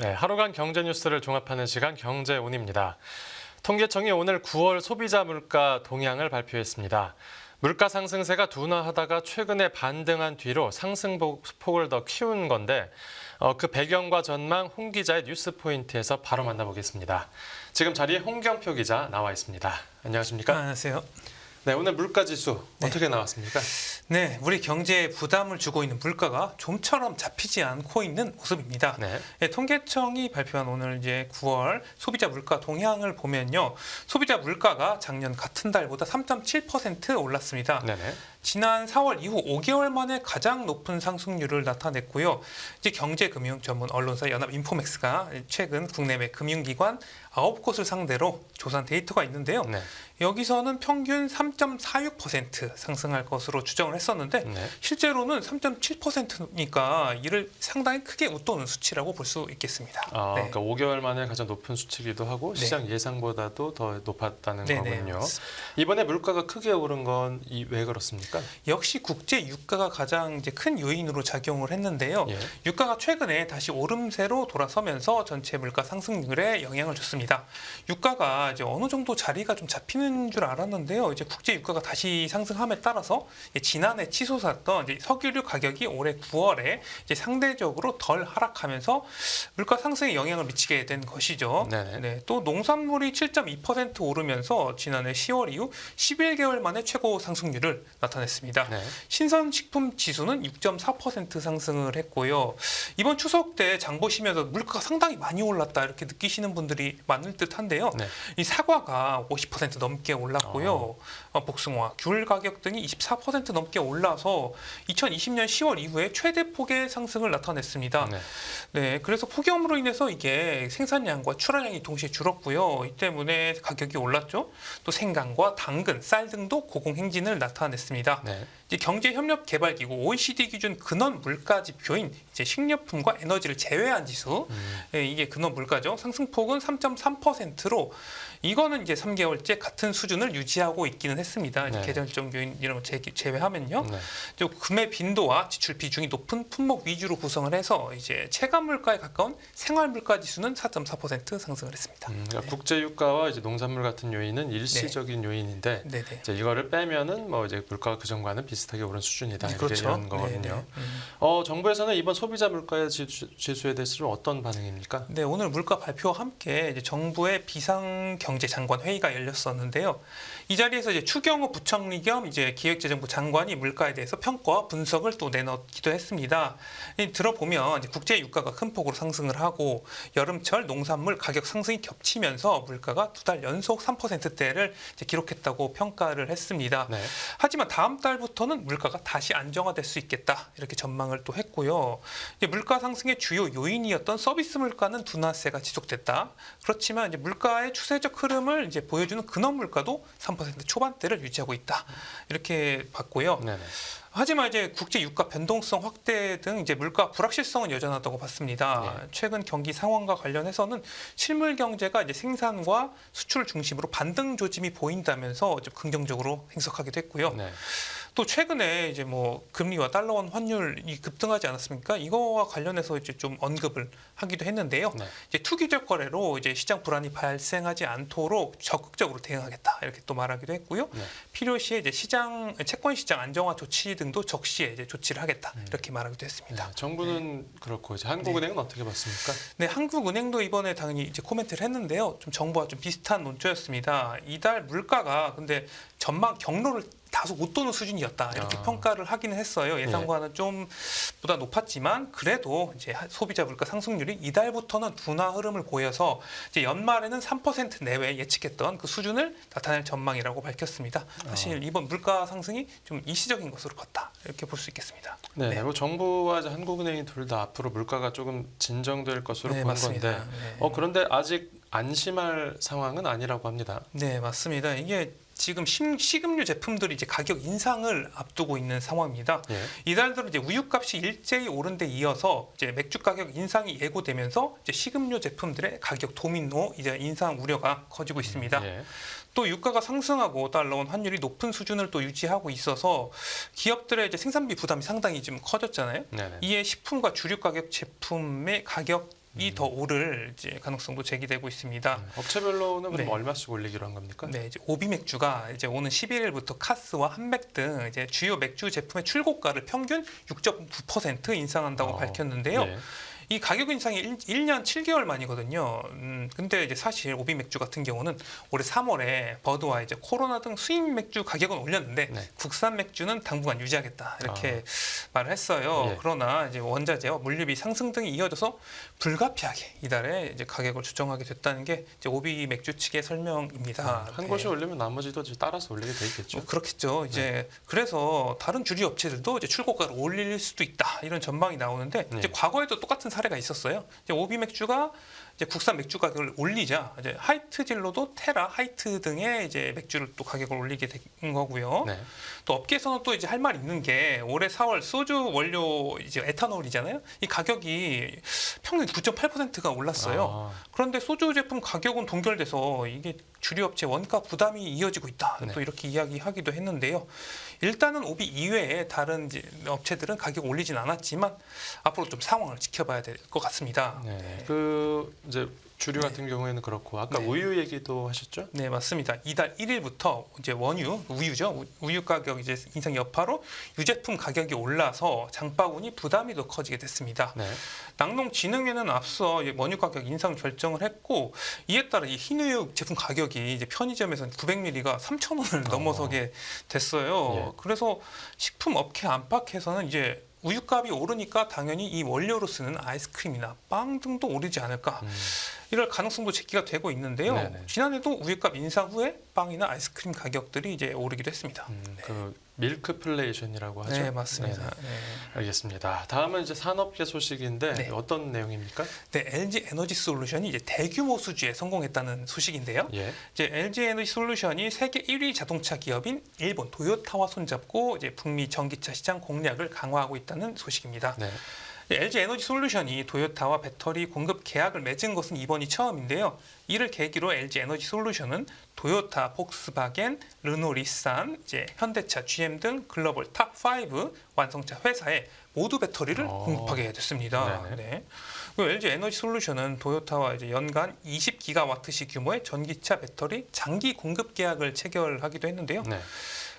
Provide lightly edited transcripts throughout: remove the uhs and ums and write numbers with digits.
네, 하루간 경제 뉴스를 종합하는 시간 경제온입니다. 통계청이 오늘 9월 소비자 물가 동향을 발표했습니다. 물가 상승세가 둔화하다가 최근에 반등한 뒤로 상승폭을 더 키운 건데 그 배경과 전망 홍 기자의 뉴스 포인트에서 바로 만나보겠습니다. 지금 자리에 홍경표 기자 나와 있습니다. 안녕하십니까? 안녕하세요. 네, 오늘 물가 지수 어떻게 나왔습니까? 네, 우리 경제에 부담을 주고 있는 물가가 좀처럼 잡히지 않고 있는 모습입니다. 네. 통계청이 발표한 오늘 이제 9월 소비자 물가 동향을 보면요, 소비자 물가가 작년 같은 달보다 3.7% 올랐습니다. 네네. 지난 4월 이후 5개월 만에 가장 높은 상승률을 나타냈고요. 이제 경제금융 전문 언론사 연합인포맥스가 최근 국내외 금융기관 9곳을 상대로 조사한 데이터가 있는데요. 네. 여기서는 평균 3.46% 상승할 것으로 추정을 했었는데 네. 실제로는 3.7%니까 이를 상당히 크게 웃도는 수치라고 볼 수 있겠습니다. 네. 그러니까 5개월 만에 가장 높은 수치이기도 하고 네. 시장 예상보다도 더 높았다는 네네. 거군요. 이번에 물가가 크게 오른 건 왜 그렇습니까? 역시 국제 유가가 가장 이제 큰 요인으로 작용을 했는데요. 예. 유가가 최근에 다시 오름세로 돌아서면서 전체 물가 상승률에 영향을 줬습니다. 유가가 이제 어느 정도 자리가 좀 잡히는 줄 알았는데요. 이제 국제 유가가 다시 상승함에 따라서 지난해 치솟았던 이제 석유류 가격이 올해 9월에 이제 상대적으로 덜 하락하면서 물가 상승에 영향을 미치게 된 것이죠. 네네. 네, 또 농산물이 7.2% 오르면서 지난해 10월 이후 11개월 만에 최고 상승률을 나타냈습니다. 네. 신선식품 지수는 6.4% 상승을 했고요. 이번 추석 때 장 보시면서 물가가 상당히 많이 올랐다 이렇게 느끼시는 분들이 많을 듯한데요. 네. 이 사과가 50% 넘게 올랐고요. 복숭아, 귤 가격 등이 24% 넘게 올라서 2020년 10월 이후에 최대 폭의 상승을 나타냈습니다. 네. 네, 그래서 폭염으로 인해서 이게 생산량과 출하량이 동시에 줄었고요. 이 때문에 가격이 올랐죠. 또 생강과 당근, 쌀 등도 고공행진을 나타냈습니다. 네. 이제 경제협력개발기구 OECD 기준 근원 물가 지표인 이제 식료품과 에너지를 제외한 지수, 이게 근원 물가죠. 상승폭은 3.3%로 이거는 이제 3개월째 같은 수준을 유지하고 있기는 했습니다. 네. 계절적 요인 이런 거 제외하면요. 네. 또 구매 빈도와 지출 비중이 높은 품목 위주로 구성을 해서 이제 체감 물가에 가까운 생활 물가 지수는 4.4% 상승을 했습니다. 그러니까 국제 유가와 이제 농산물 같은 요인은 일시적인 요인인데 네네. 이제 이거를 빼면은 뭐 이제 물가가 그 전과는 비슷하게 오른 수준이다. 이렇게 그렇죠. 이런 거거든요. 정부에서는 이번 소비자 물가의 지수에 대해서 좀 어떤 반응입니까? 네, 오늘 물가 발표와 함께 이제 정부의 비상경제장관 회의가 열렸었는데요. 이 자리에서 이제 추경호 부총리 겸 이제 기획재정부 장관이 물가에 대해서 평가와 분석을 또 내놓기도 했습니다. 들어보면 이제 국제 유가가 큰 폭으로 상승을 하고 여름철 농산물 가격 상승이 겹치면서 물가가 2달 연속 3%대를 이제 기록했다고 평가를 했습니다. 네. 하지만 다음 달부터는 물가가 다시 안정화될 수 있겠다 이렇게 전망을 또 했고요. 이제 물가 상승의 주요 요인이었던 서비스 물가는 둔화세가 지속됐다. 그렇지만 이제 물가의 추세적 흐름을 이제 보여주는 근원 물가도 3% 초반대를 유지하고 있다. 이렇게 봤고요. 네네. 하지만 이제 국제 유가 변동성 확대 등 이제 물가 불확실성은 여전하다고 봤습니다. 네. 최근 경기 상황과 관련해서는 실물 경제가 이제 생산과 수출 중심으로 반등 조짐이 보인다면서 좀 긍정적으로 해석하기도 했고요. 네. 또 최근에 이제 뭐 금리와 달러원 환율이 급등하지 않았습니까? 이거와 관련해서 이제 좀 언급을 하기도 했는데요. 네. 이제 투기적 거래로 이제 시장 불안이 발생하지 않도록 적극적으로 대응하겠다 이렇게 또 말하기도 했고요. 네. 필요시에 이제 채권 시장 안정화 조치 등도 적시에 이제 조치를 하겠다 이렇게 말하기도 했습니다. 정부는 그렇고 이제 한국은행은 어떻게 봤습니까? 네, 한국은행도 이번에 당연히 이제 코멘트를 했는데요. 좀 정부와 좀 비슷한 논조였습니다. 이달 물가가 근데 전망 경로를 다소 웃도는 수준이었다 이렇게 평가를 하기는 했어요. 예상과는 좀 보다 높았지만 그래도 이제 소비자 물가 상승률이 이달부터는 둔화 흐름을 보여서 이제 연말에는 3% 내외 예측했던 그 수준을 나타낼 전망이라고 밝혔습니다. 사실 이번 물가 상승이 좀 일시적인 것으로 컸다 이렇게 볼 수 있겠습니다. 네, 뭐 정부와 이제 한국은행이 둘 다 앞으로 물가가 조금 진정될 것으로 보는 맞습니다. 건데, 네. 그런데 아직 안심할 상황은 아니라고 합니다. 네, 맞습니다. 이게 지금 식음료 제품들이 이제 가격 인상을 앞두고 있는 상황입니다. 예. 이달 들어 이제 우유값이 일제히 오른 데 이어서 이제 맥주 가격 인상이 예고되면서 이제 식음료 제품들의 가격 도미노 이제 인상 우려가 커지고 있습니다. 예. 또 유가가 상승하고 달러원 환율이 높은 수준을 또 유지하고 있어서 기업들의 이제 생산비 부담이 상당히 좀 커졌잖아요. 네네. 이에 식품과 주류 가격 제품의 가격 더 오를 이제 가능성도 제기되고 있습니다. 업체별로는 그럼 네. 얼마씩 올리기로 한 겁니까? 네, 이제 오비 맥주가 이제 오는 11일부터 카스와 한맥 등 이제 주요 맥주 제품의 출고가를 평균 6.9% 인상한다고 밝혔는데요. 예. 이 가격 인상이 1년 7개월 만이거든요. 근데 이제 사실 오비 맥주 같은 경우는 올해 3월에 버드와 이제 코로나 등 수입 맥주 가격은 올렸는데 네. 국산 맥주는 당분간 유지하겠다 이렇게 말을 했어요. 예. 그러나 이제 원자재와 물류비 상승 등이 이어져서 불가피하게 이달에 이제 가격을 조정하게 됐다는 게 이제 오비 맥주 측의 설명입니다. 한 네. 곳이 올리면 나머지도 이제 따라서 올리게 돼 있겠죠. 뭐 그렇겠죠. 이제 그래서 다른 주류 업체들도 이제 출고가를 올릴 수도 있다 이런 전망이 나오는데 네. 이제 과거에도 똑같은 사례가 있었어요. 이제 오비 맥주가 이제 국산 맥주 가격을 올리자 이제 하이트 진로도 테라, 하이트 등의 이제 맥주를 또 가격을 올리게 된 거고요. 네. 또 업계에서는 또 이제 할 말 있는 게 올해 4월 소주 원료 이제 에탄올이잖아요. 이 가격이 평균 9.8%가 올랐어요. 아, 그런데 소주 제품 가격은 동결돼서 이게 주류 업체 원가 부담이 이어지고 있다. 네. 또 이렇게 이야기하기도 했는데요. 일단은 오비 이외에 다른 이제 업체들은 가격 올리진 않았지만 앞으로 좀 상황을 지켜봐야 될 것 같습니다. 네. 그 이제 주류 네. 같은 경우에는 그렇고 아까 네. 우유 얘기도 하셨죠? 네, 맞습니다. 이달 1일부터 이제 원유, 우유죠. 우유 가격 이제 인상 여파로 유제품 가격이 올라서 장바구니 부담이 더 커지게 됐습니다. 네. 낙농진흥회는 앞서 이제 원유 가격 인상 결정을 했고 이에 따라 이 흰우유 제품 가격이 이제 편의점에서는 900ml가 3,000원을 넘어서게 됐어요. 예. 그래서 식품 업계 안팎에서는 이제 우유값이 오르니까 당연히 이 원료로 쓰는 아이스크림이나 빵 등도 오르지 않을까 이럴 가능성도 제기가 되고 있는데요. 네네. 지난해도 우유값 인상 후에 빵이나 아이스크림 가격들이 이제 오르기도 했습니다. 그 밀크플레이션이라고 하죠. 네, 맞습니다. 네네. 네. 알겠습니다. 다음은 이제 산업계 소식인데 네. 어떤 내용입니까? 네, LG 에너지 솔루션이 이제 대규모 수주에 성공했다는 소식인데요. 예. 이제 LG 에너지 솔루션이 세계 1위 자동차 기업인 일본 도요타와 손잡고 이제 북미 전기차 시장 공략을 강화하고 있다는 소식입니다. 네. LG 에너지 솔루션이 도요타와 배터리 공급 계약을 맺은 것은 이번이 처음인데요. 이를 계기로 LG 에너지 솔루션은 도요타, 폭스바겐, 르노, 닛산, 이제 현대차, GM 등 글로벌 탑5 완성차 회사에 모두 배터리를 공급하게 됐습니다. 네네. 네. 그리고 LG 에너지 솔루션은 도요타와 이제 연간 20기가와트시 규모의 전기차 배터리 장기 공급 계약을 체결하기도 했는데요. 네.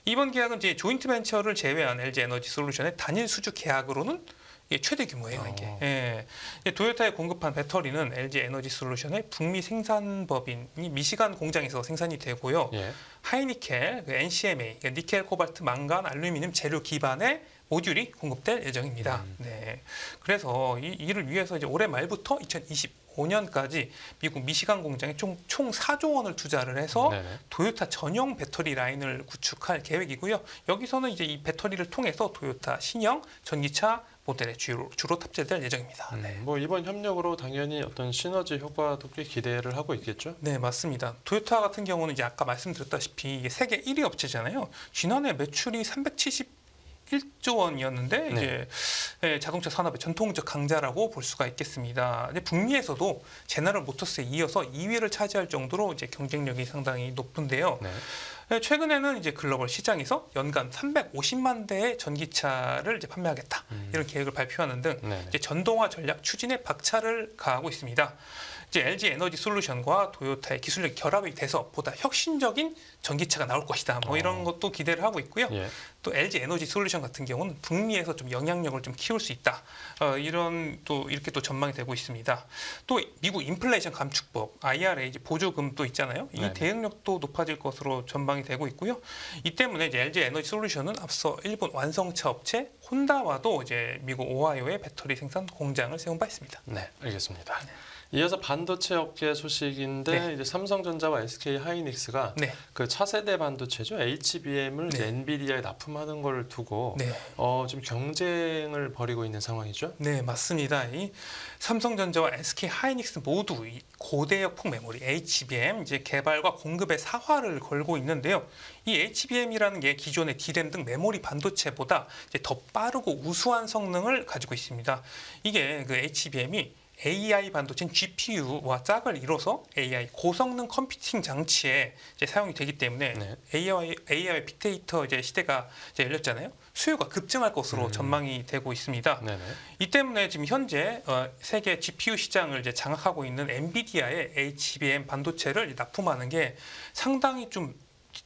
이번 계약은 이제 조인트 벤처를 제외한 LG 에너지 솔루션의 단일 수주 계약으로는 이게 최대 규모예요. 이게. 예. 이제 도요타에 공급한 배터리는 LG 에너지 솔루션의 북미 생산법인이 미시간 공장에서 생산이 되고요. 예. 하이니켈, 그 NCMA, 그러니까 니켈, 코발트, 망간, 알루미늄 재료 기반의 모듈이 공급될 예정입니다. 네. 그래서 이를 위해서 이제 올해 말부터 2025년까지 미국 미시간 공장에 총 4조 원을 투자를 해서 네네. 도요타 전용 배터리 라인을 구축할 계획이고요. 여기서는 이제 이 배터리를 통해서 도요타 신형 전기차 모델에 주로 탑재될 예정입니다. 네. 뭐 이번 협력으로 당연히 어떤 시너지 효과도 꽤 기대를 하고 있겠죠. 네, 맞습니다. 도요타 같은 경우는 이제 아까 말씀드렸다시피 이게 세계 1위 업체잖아요. 지난해 매출이 371조 원이었는데 이제 자동차 산업의 전통적 강자라고 볼 수가 있겠습니다. 근데 북미에서도 제너럴 모터스에 이어서 2위를 차지할 정도로 이제 경쟁력이 상당히 높은데요. 네. 최근에는 이제 글로벌 시장에서 연간 350만 대의 전기차를 이제 판매하겠다 이런 계획을 발표하는 등 네네. 이제 전동화 전략 추진에 박차를 가하고 있습니다. 이제 LG 에너지 솔루션과 도요타의 기술력 결합이 돼서 보다 혁신적인 전기차가 나올 것이다. 뭐 이런 것도 기대를 하고 있고요. 예. 또 LG 에너지 솔루션 같은 경우는 북미에서 좀 영향력을 좀 키울 수 있다. 이런 또 이렇게 또 전망이 되고 있습니다. 또 미국 인플레이션 감축법 IRA 이제 보조금도 있잖아요. 이 네네. 대응력도 높아질 것으로 전망이 되고 있고요. 이 때문에 이제 LG 에너지 솔루션은 앞서 일본 완성차 업체 혼다와도 이제 미국 오하이오에 배터리 생산 공장을 세운 바 있습니다. 네, 알겠습니다. 이어서 반도체 업계 소식인데 네. 이제 삼성전자와 SK 하이닉스가 네, 그 차세대 반도체죠 HBM을 네. 엔비디아에 납품하는 걸 두고 네. 지금 경쟁을 벌이고 있는 상황이죠. 네, 맞습니다. 이 삼성전자와 SK 하이닉스 모두 이 고대역폭 메모리 HBM 이제 개발과 공급의 사활을 걸고 있는데요. 이 HBM이라는 게 기존의 D램 등 메모리 반도체보다 이제 더 빠르고 우수한 성능을 가지고 있습니다. 이게 그 HBM이 AI 반도체인 GPU와 짝을 이뤄서 AI 고성능 컴퓨팅 장치에 이제 사용이 되기 때문에 네. AI 빅데이터 이제 시대가 이제 열렸잖아요. 수요가 급증할 것으로 전망이 되고 있습니다. 네네. 이 때문에 지금 현재 세계 GPU 시장을 이제 장악하고 있는 엔비디아의 HBM 반도체를 납품하는 게 상당히 좀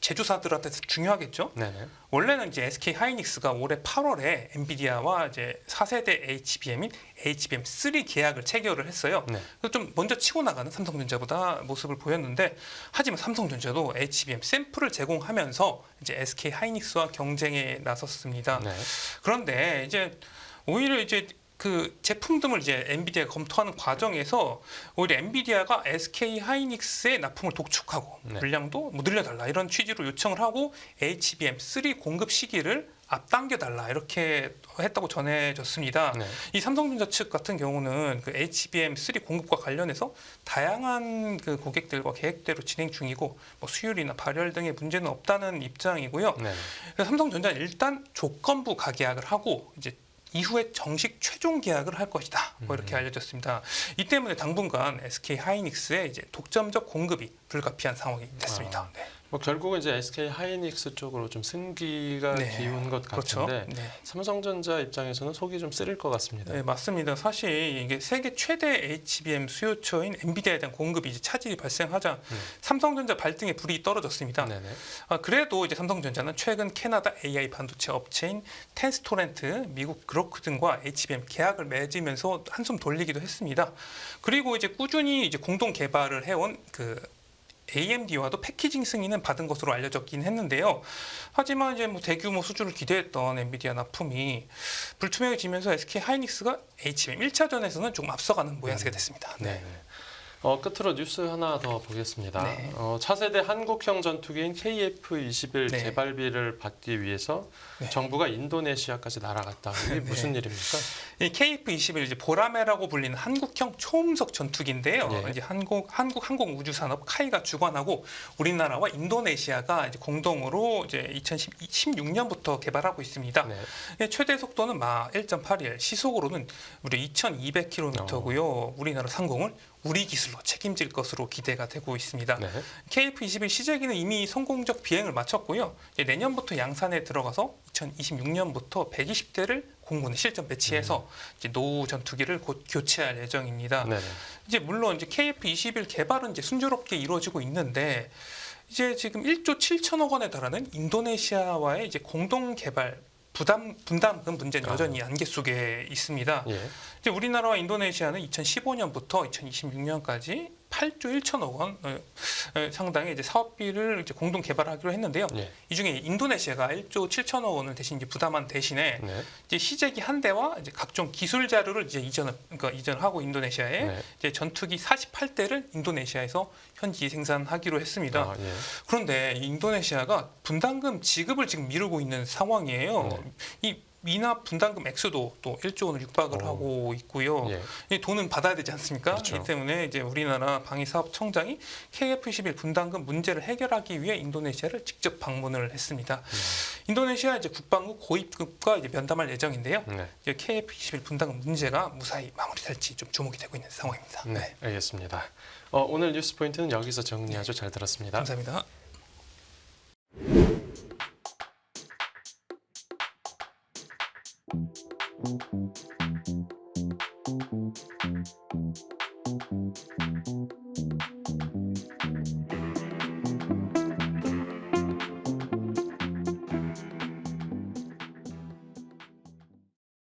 제조사들한테 중요하겠죠. 네네. 원래는 이제 SK 하이닉스가 올해 8월에 엔비디아와 이제 4세대 HBM인 HBM3 계약을 체결을 했어요. 네. 그래서 좀 먼저 치고 나가는 삼성전자보다 모습을 보였는데, 하지만 삼성전자도 HBM 샘플을 제공하면서 이제 SK 하이닉스와 경쟁에 나섰습니다. 네. 그런데 이제 오히려 이제 그 제품 등을 이제 엔비디아가 검토하는 과정에서 오히려 엔비디아가 SK 하이닉스의 납품을 독촉하고 네. 물량도 뭐 늘려달라 이런 취지로 요청을 하고 HBM3 공급 시기를 앞당겨달라 이렇게 했다고 전해졌습니다. 네. 이 삼성전자 측 같은 경우는 그 HBM3 공급과 관련해서 다양한 그 고객들과 계획대로 진행 중이고 뭐 수율이나 발열 등의 문제는 없다는 입장이고요. 네. 그래서 삼성전자는 일단 조건부 가계약을 하고 이제 이후에 정식 최종 계약을 할 것이다. 뭐 이렇게 알려졌습니다. 이 때문에 당분간 SK 하이닉스의 이제 독점적 공급이 불가피한 상황이 됐습니다. 네. 뭐 결국은 이제 SK 하이닉스 쪽으로 좀 승기가 네. 기운 것 그렇죠. 같은데 네. 삼성전자 입장에서는 속이 좀 쓰릴 것 같습니다. 네, 맞습니다. 사실 이게 세계 최대 HBM 수요처인 엔비디아에 대한 공급이 이제 차질이 발생하자 삼성전자 발등에 불이 떨어졌습니다. 네네. 그래도 이제 삼성전자는 최근 캐나다 AI 반도체 업체인 텐스토렌트, 미국 그로크 등과 HBM 계약을 맺으면서 한숨 돌리기도 했습니다. 그리고 이제 꾸준히 이제 공동 개발을 해온 그 AMD와도 패키징 승인은 받은 것으로 알려졌긴 했는데요. 하지만 이제 뭐 대규모 수주를 기대했던 엔비디아 납품이 불투명해지면서 SK 하이닉스가 HBM 1차전에서는 조금 앞서가는 모양새가 됐습니다. 네. 끝으로 뉴스 하나 더 보겠습니다. 네. 차세대 한국형 전투기인 KF-21 네. 개발비를 받기 위해서 네. 정부가 인도네시아까지 날아갔다. 이게 무슨 일입니까? 이 KF-21 이제 보라매라고 불리는 한국형 초음속 전투기인데요. 예. 이제 한국 항공우주산업 카이가 주관하고 우리나라와 인도네시아가 이제 공동으로 이제 2016년부터 개발하고 있습니다. 네. 최대 속도는 막 1.8일, 시속으로는 무려 2,200km고요. 우리나라 상공을 우리 기술로 책임질 것으로 기대가 되고 있습니다. 네. KF-21 시제기는 이미 성공적 비행을 마쳤고요. 이제 내년부터 양산에 들어가서 2026년부터 120대를 공군에 실전 배치해서 이제 노후 전투기를 곧 교체할 예정입니다. 네. 이제 물론 이제 KF-21 개발은 이제 순조롭게 이루어지고 있는데, 이제 지금 1조 7천억 원에 달하는 인도네시아와의 이제 공동 개발 분담금 문제는 여전히 안개 속에 있습니다. 예. 이제 우리나라와 인도네시아는 2015년부터 2026년까지 8조 1천억 원 상당의 이제 사업비를 이제 공동 개발하기로 했는데요. 예. 이 중에 인도네시아가 1조 7천억 원을 대신 이제 부담한 대신에 네. 이제 시제기 한 대와 이제 각종 기술 자료를 이제 이전하고 인도네시아에 네. 이제 전투기 48대를 인도네시아에서 현지 생산하기로 했습니다. 예. 그런데 이 인도네시아가 분담금 지급을 지금 미루고 있는 상황이에요. 이 미납 분담금 액수도 또 1조 원을 육박을 하고 있고요. 예. 이 돈은 받아야 되지 않습니까? 그렇죠. 이 때문에 이제 우리나라 방위사업청장이 KF-21 분담금 문제를 해결하기 위해 인도네시아를 직접 방문을 했습니다. 인도네시아 이제 국방부 고위급과 이제 면담할 예정인데요. 네. 이제 KF-21 분담금 문제가 무사히 마무리될지 좀 주목이 되고 있는 상황입니다. 네. 알겠습니다. 오늘 뉴스 포인트는 여기서 정리하죠. 잘 들었습니다. 감사합니다.